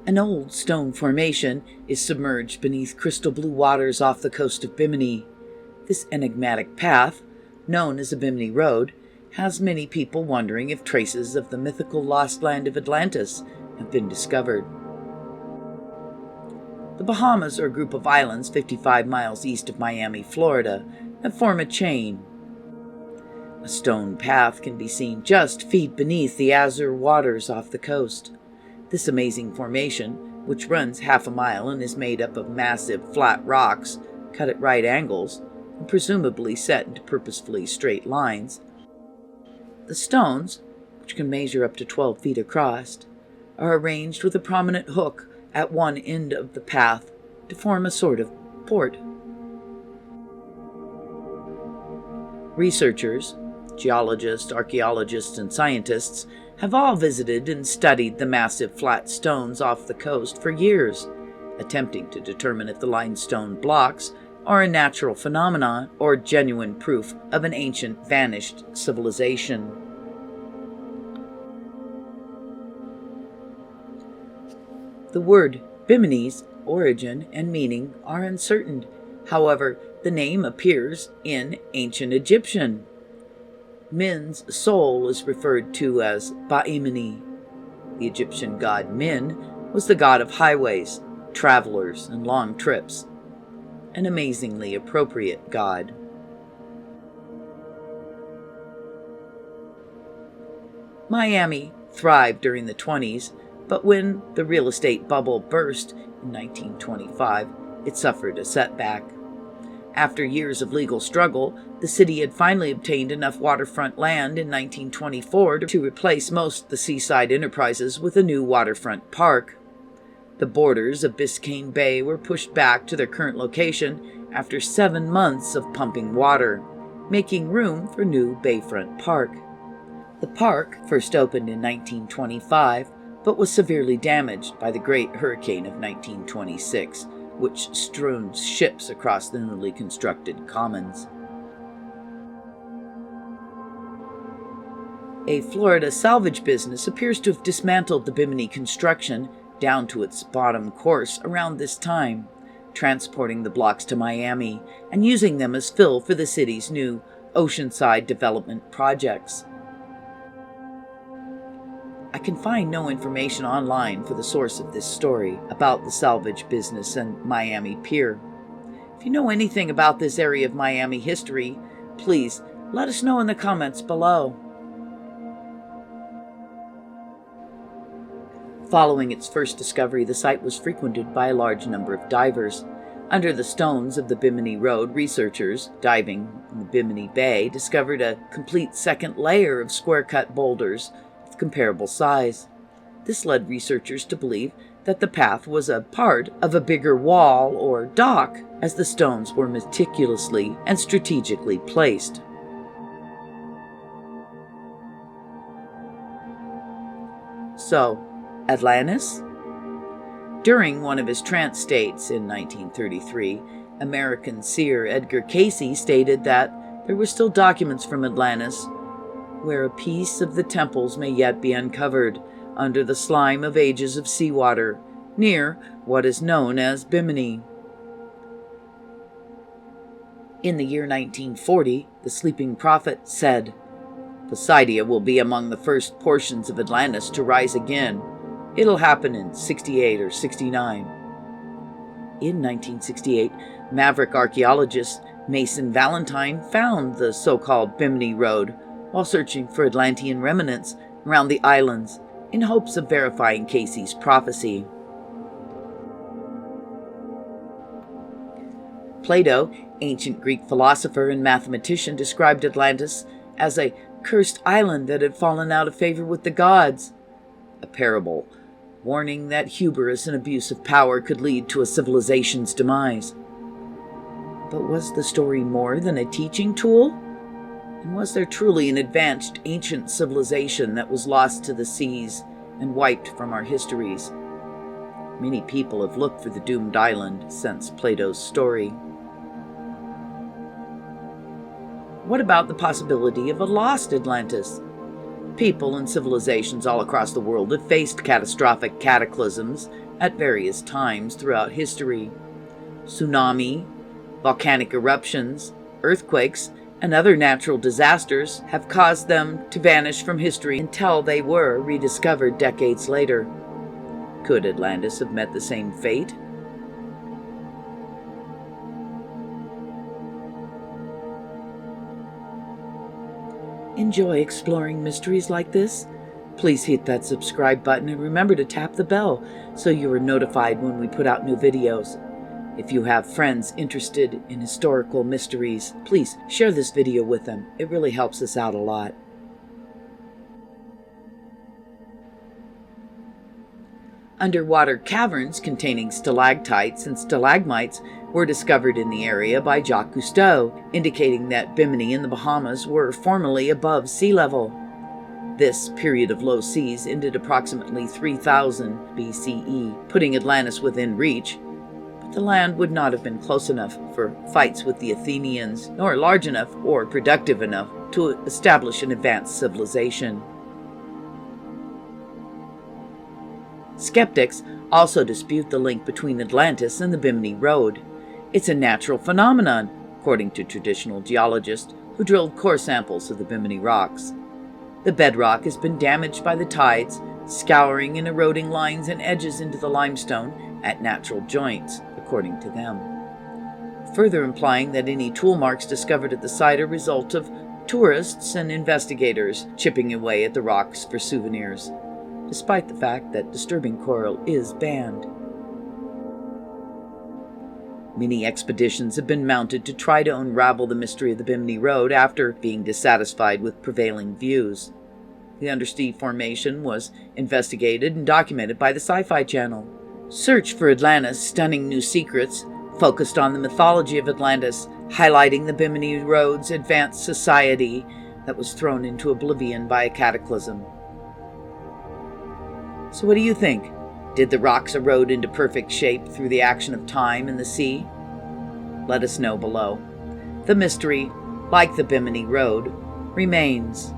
An old stone formation is submerged beneath crystal blue waters off the coast of Bimini. This enigmatic path, known as the Bimini Road, has many people wondering if traces of the mythical lost land of Atlantis have been discovered. The Bahamas are a group of islands 55 miles east of Miami, Florida, that form a chain. A stone path can be seen just feet beneath the azure waters off the coast. This amazing formation, which runs half a mile and is made up of massive flat rocks cut at right angles and presumably set into purposefully straight lines. The stones, which can measure up to 12 feet across, are arranged with a prominent hook at one end of the path to form a sort of port. Researchers, geologists, archaeologists, and scientists have all visited and studied the massive flat stones off the coast for years, attempting to determine if the limestone blocks are a natural phenomenon or genuine proof of an ancient vanished civilization. The word Bimini's origin and meaning are uncertain. However, the name appears in ancient Egyptian. Min's soul is referred to as Ba'imini. The Egyptian god Min was the god of highways, travelers, and long trips. An amazingly appropriate god. Miami thrived during the 20s, but when the real estate bubble burst in 1925, it suffered a setback. After years of legal struggle, the city had finally obtained enough waterfront land in 1924 to replace most of the seaside enterprises with a new waterfront park. The borders of Biscayne Bay were pushed back to their current location after 7 months of pumping water, making room for new Bayfront Park. The park first opened in 1925, but was severely damaged by the Great Hurricane of 1926, which strewn ships across the newly constructed commons. A Florida salvage business appears to have dismantled the Bimini construction down to its bottom course around this time, transporting the blocks to Miami and using them as fill for the city's new oceanside development projects. I can find no information online for the source of this story about the salvage business and Miami Pier. If you know anything about this area of Miami history, please let us know in the comments below. Following its first discovery, the site was frequented by a large number of divers. Under the stones of the Bimini Road, researchers, diving in the Bimini Bay, discovered a complete second layer of square-cut boulders of comparable size. This led researchers to believe that the path was a part of a bigger wall or dock, as the stones were meticulously and strategically placed. So, Atlantis? During one of his trance states in 1933, American seer Edgar Cayce stated that there were still documents from Atlantis where a piece of the temples may yet be uncovered under the slime of ages of seawater, near what is known as Bimini. In the year 1940, the sleeping prophet said, "Poseidia will be among the first portions of Atlantis to rise again. It'll happen in 68 or 69. In 1968, maverick archaeologist Mason Valentine found the so-called Bimini Road while searching for Atlantean remnants around the islands in hopes of verifying Cayce's prophecy. Plato, ancient Greek philosopher and mathematician, described Atlantis as a cursed island that had fallen out of favor with the gods, a parable warning that hubris and abuse of power could lead to a civilization's demise. But was the story more than a teaching tool? And was there truly an advanced ancient civilization that was lost to the seas and wiped from our histories? Many people have looked for the doomed island since Plato's story. What about the possibility of a lost Atlantis? People and civilizations all across the world have faced catastrophic cataclysms at various times throughout history. Tsunami, volcanic eruptions, earthquakes, and other natural disasters have caused them to vanish from history until they were rediscovered decades later. Could Atlantis have met the same fate? Enjoy exploring mysteries like this? Please hit that subscribe button and remember to tap the bell so you are notified when we put out new videos. If you have friends interested in historical mysteries, please share this video with them. It really helps us out a lot. Underwater caverns containing stalactites and stalagmites were discovered in the area by Jacques Cousteau, indicating that Bimini and the Bahamas were formerly above sea level. This period of low seas ended approximately 3000 BCE, putting Atlantis within reach, but the land would not have been close enough for fights with the Athenians, nor large enough or productive enough to establish an advanced civilization. Skeptics also dispute the link between Atlantis and the Bimini Road. It's a natural phenomenon, according to traditional geologists who drilled core samples of the Bimini rocks. The bedrock has been damaged by the tides, scouring and eroding lines and edges into the limestone at natural joints, according to them, further implying that any tool marks discovered at the site are a result of tourists and investigators chipping away at the rocks for souvenirs, despite the fact that disturbing coral is banned. Many expeditions have been mounted to try to unravel the mystery of the Bimini Road after being dissatisfied with prevailing views. The undersea formation was investigated and documented by the Sci-Fi Channel. Search for Atlantis' Stunning New Secrets focused on the mythology of Atlantis, highlighting the Bimini Road's advanced society that was thrown into oblivion by a cataclysm. So what do you think? Did the rocks erode into perfect shape through the action of time and the sea? Let us know below. The mystery, like the Bimini Road, remains.